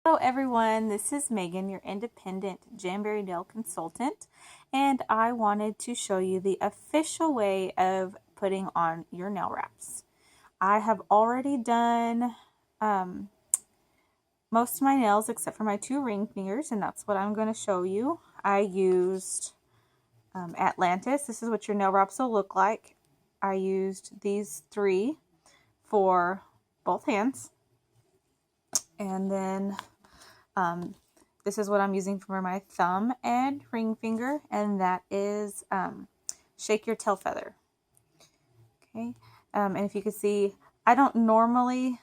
Hello everyone, this is Megan, your independent Jamberry nail consultant, and I wanted to show you the official way of putting on your nail wraps. I have already done most of my nails except for my two ring fingers, and that's what I'm going to show you. I used Atlantis. This is what your nail wraps will look like. I used these three for both hands, and then this is what I'm using for my thumb and ring finger, and that is Shake Your Tail Feather. Okay, and if you can see, I don't normally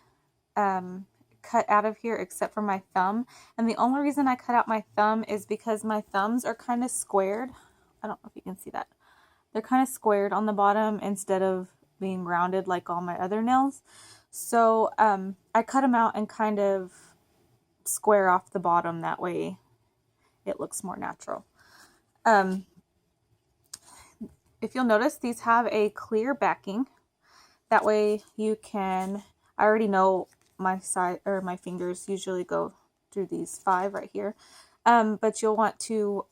cut out of here except for my thumb, and the only reason I cut out my thumb is because my thumbs are kind of squared. I don't know if you can see that. They're kind of squared on the bottom instead of being rounded like all my other nails. So I cut them out and kind of square off the bottom, that way it looks more natural. If you'll notice, these have a clear backing, that way you can, I already know my side or my fingers usually go through these 5 right here, but you'll want to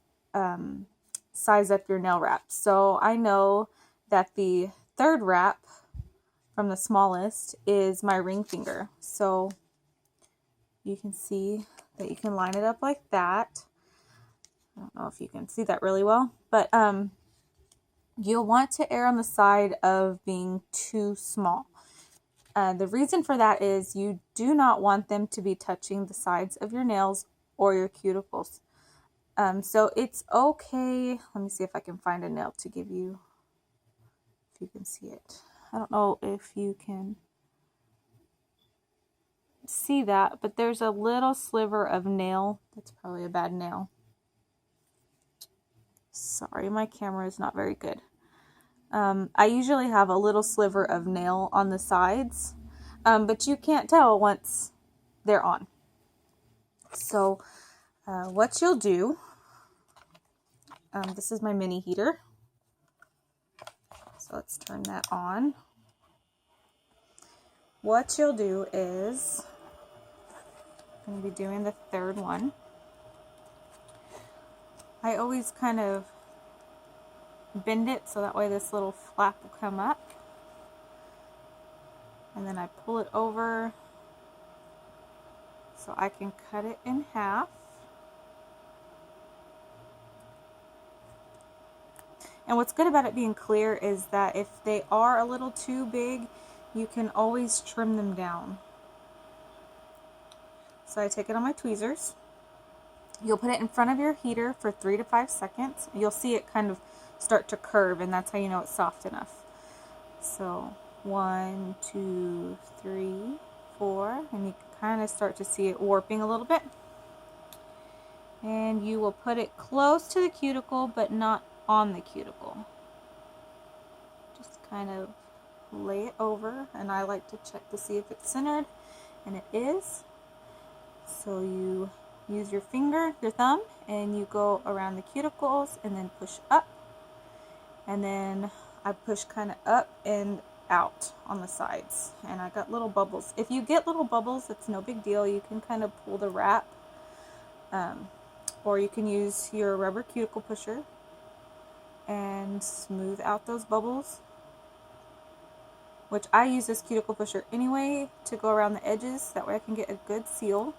size up your nail wrap. So I know that the third wrap from the smallest is my ring finger, so you can see that you can line it up like that. I don't know if you can see that really well, but you'll want to err on the side of being too small. The reason for that is you do not want them to be touching the sides of your nails or your cuticles. So it's okay. Let me see if I can find a nail to give you, if you can see it. I don't know if you can see that, but there's a little sliver of nail. That's probably a bad nail. Sorry, my camera is not very good. I usually have a little sliver of nail on the sides, but you can't tell once they're on. So what you'll do, this is my mini heater. So let's turn that on. What you'll do is, I'm going to be doing the third one. I always kind of bend it so that way this little flap will come up, and then I pull it over so I can cut it in half. And what's good about it being clear is that if they are a little too big, you can always trim them down. So I take it on my tweezers. You'll put it in front of your heater for 3 to 5 seconds. You'll see it kind of start to curve, and that's how you know it's soft enough. So 1, 2, 3, 4, and you can kind of start to see it warping a little bit. And you will put it close to the cuticle, but not on the cuticle. Just kind of lay it over, and I like to check to see if it's centered, and it is. So you use your finger, your thumb, and you go around the cuticles and then push up. And then I push kind of up and out on the sides. And I got little bubbles. If you get little bubbles, it's no big deal. You can kind of pull the wrap. Or you can use your rubber cuticle pusher and smooth out those bubbles. Which I use this cuticle pusher anyway to go around the edges. That way I can get a good seal.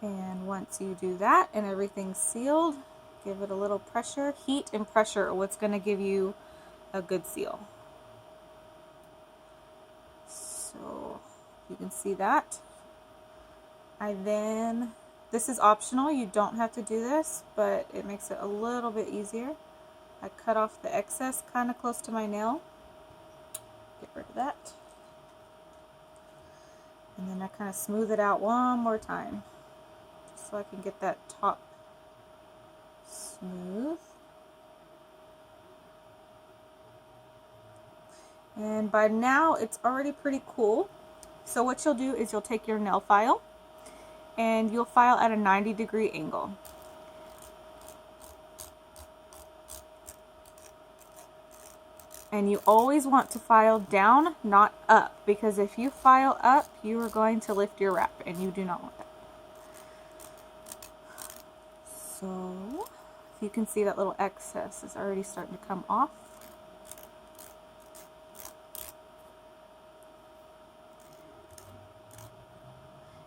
And once you do that and everything's sealed, give it a little pressure. Heat and pressure are what's going to give you a good seal. So you can see that. This is optional, you don't have to do this, but it makes it a little bit easier. I cut off the excess kind of close to my nail. Get rid of that. And then I kind of smooth it out one more time, so I can get that top smooth. And by now it's already pretty cool. So what you'll do is you'll take your nail file and you'll file at a 90-degree angle. And you always want to file down, not up, because if you file up, you are going to lift your wrap, and you do not want that. So, you can see that little excess is already starting to come off.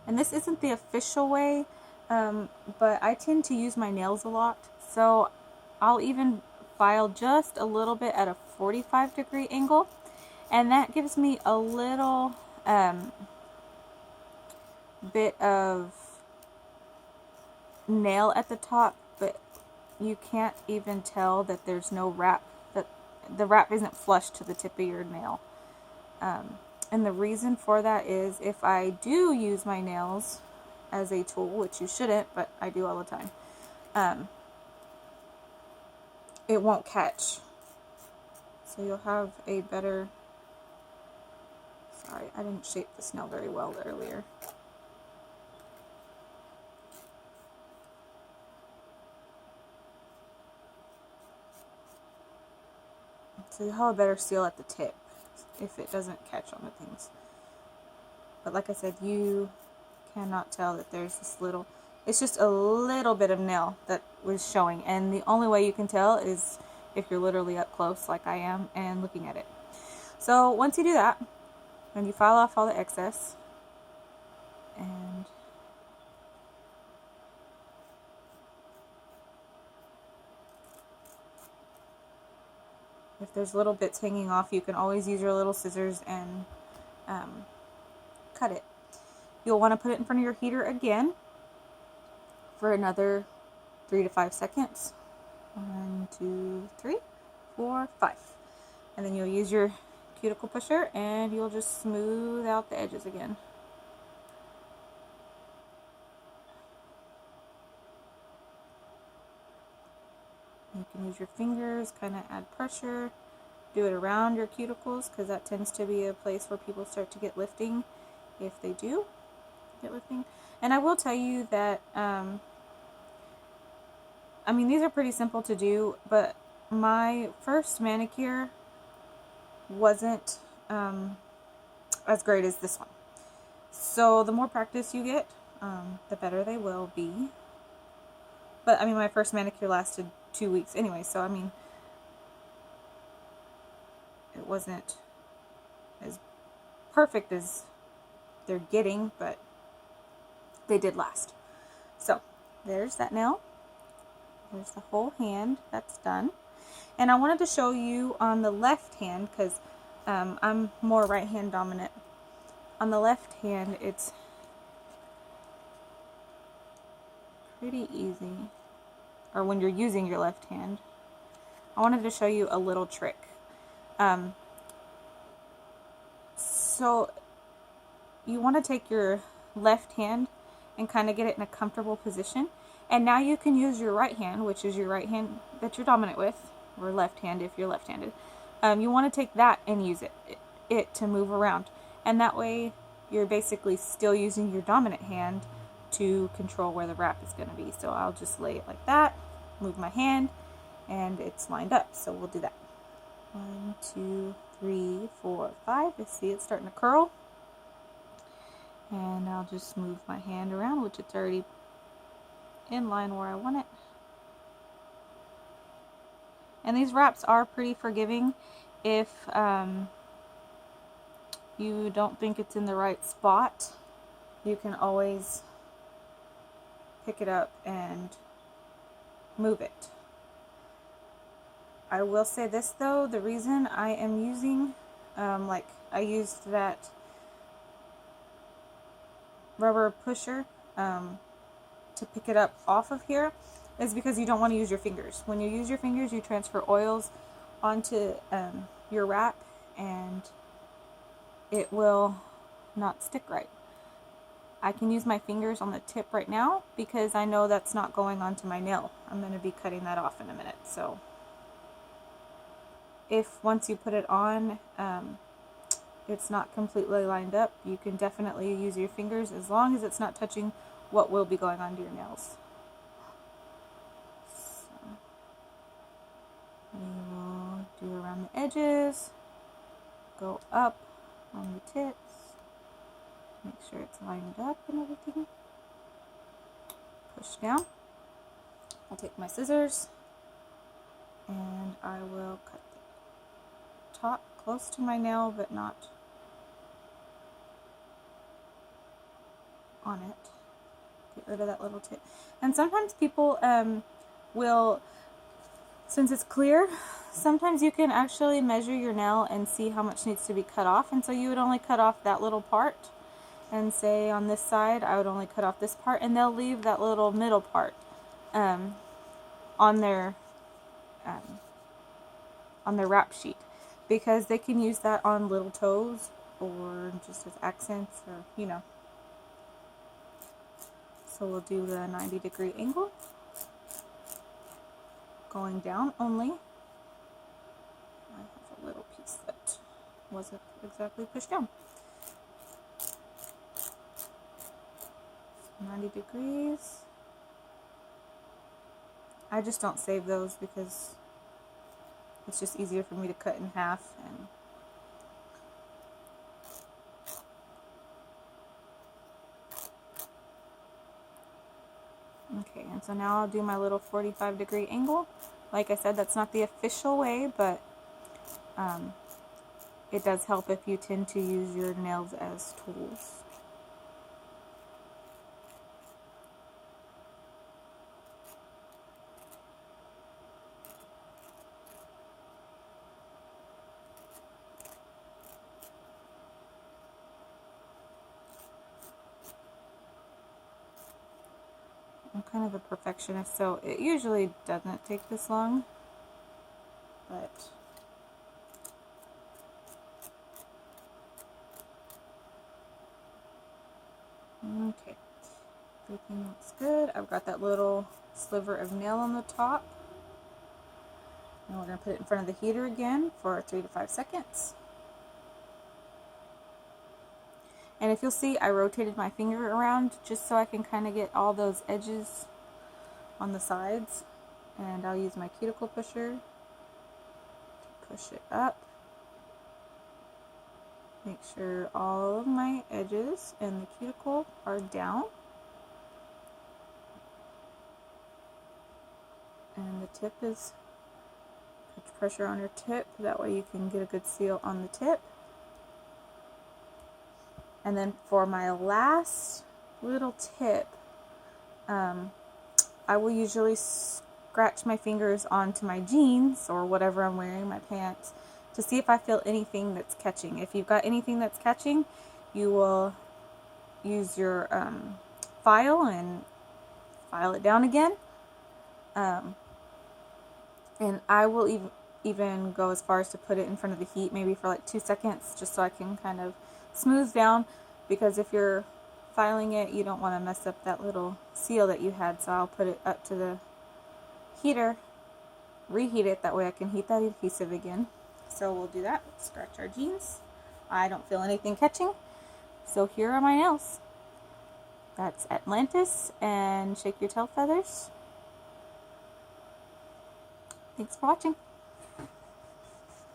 And this isn't the official way, but I tend to use my nails a lot, so I'll even file just a little bit at a 45-degree angle, and that gives me a little bit of nail at the top, but you can't even tell that there's no wrap, that the wrap isn't flush to the tip of your nail. And the reason for that is if I do use my nails as a tool, which you shouldn't, but I do all the time, it won't catch. So you'll have a better, sorry, I didn't shape this nail very well earlier. So you'll have a better seal at the tip if it doesn't catch on the things. But like I said, you cannot tell that there's this little, it's just a little bit of nail that was showing, and the only way you can tell is if you're literally up close like I am and looking at it. So once you do that, and you file off all the excess, and if there's little bits hanging off, you can always use your little scissors and cut it. You'll want to put it in front of your heater again for another 3 to 5 seconds. 1, 2, 3, 4, 5. And then you'll use your cuticle pusher and you'll just smooth out the edges again. You can use your fingers, kind of add pressure, do it around your cuticles, because that tends to be a place where people start to get lifting, if they do get lifting. And I will tell you that, I mean, these are pretty simple to do, but my first manicure wasn't as great as this one. So the more practice you get, the better they will be. But I mean, my first manicure lasted 2 weeks anyway, so I mean, it wasn't as perfect as they're getting, but they did last. So there's that nail. There's the whole hand. That's done. And I wanted to show you on the left hand, because I'm more right hand dominant. On the left hand, it's pretty easy. Or when you're using your left hand. I wanted to show you a little trick. So you want to take your left hand and kind of get it in a comfortable position. And now you can use your right hand, which is your right hand that you're dominant with, or left hand if you're left-handed. You want to take that and use it to move around. And that way you're basically still using your dominant hand to control where the wrap is going to be. So I'll just lay it like that, move my hand, and it's lined up. So we'll do that. 1, 2, 3, 4, 5. I see it's starting to curl. And I'll just move my hand around, which it's already in line where I want it. And these wraps are pretty forgiving. If you don't think it's in the right spot, you can always pick it up and move it. I will say this though, the reason I am using, like I used that rubber pusher to pick it up off of here, is because you don't want to use your fingers. When you use your fingers, you transfer oils onto your wrap and it will not stick right. I can use my fingers on the tip right now because I know that's not going onto my nail. I'm going to be cutting that off in a minute. So if once you put it on, it's not completely lined up, you can definitely use your fingers as long as it's not touching what will be going onto your nails. So we will Do around the edges, go up on the tips, make sure it's lined up and everything. Push down. I'll take my scissors and I will cut the top close to my nail but not on it. Get rid of that little tip. And sometimes people will, since it's clear, sometimes you can actually measure your nail and see how much needs to be cut off. And so you would only cut off that little part. And say on this side, I would only cut off this part. And they'll leave that little middle part on their wrap sheet. Because they can use that on little toes or just as accents or, you know. So we'll do the 90-degree angle. Going down only. I have a little piece that wasn't exactly pushed down. 90 degrees. I just don't save those because it's just easier for me to cut in half. And okay, and so now I'll do my little 45-degree angle. Like I said, that's not the official way, but it does help if you tend to use your nails as tools. I'm kind of a perfectionist, so it usually doesn't take this long, but okay, everything looks good. I've got that little sliver of nail on the top. Now we're going to put it in front of the heater again for 3 to 5 seconds. And if you'll see, I rotated my finger around just so I can kind of get all those edges on the sides. And I'll use my cuticle pusher to push it up. Make sure all of my edges and the cuticle are down. And the tip is, put pressure on your tip, that way you can get a good seal on the tip. And then for my last little tip, I will usually scratch my fingers onto my jeans or whatever I'm wearing, my pants, to see if I feel anything that's catching. If you've got anything that's catching, you will use your file and file it down again. And I will even go as far as to put it in front of the heat, maybe for like 2 seconds, just so I can kind of smooth down, because if you're filing it, you don't want to mess up that little seal that you had. So I'll put it up to the heater, reheat it, that way I can heat that adhesive again. So we'll do that. Scratch our jeans. I don't feel anything catching, so here are my nails. That's Atlantis and Shake Your Tail Feathers. Thanks for watching.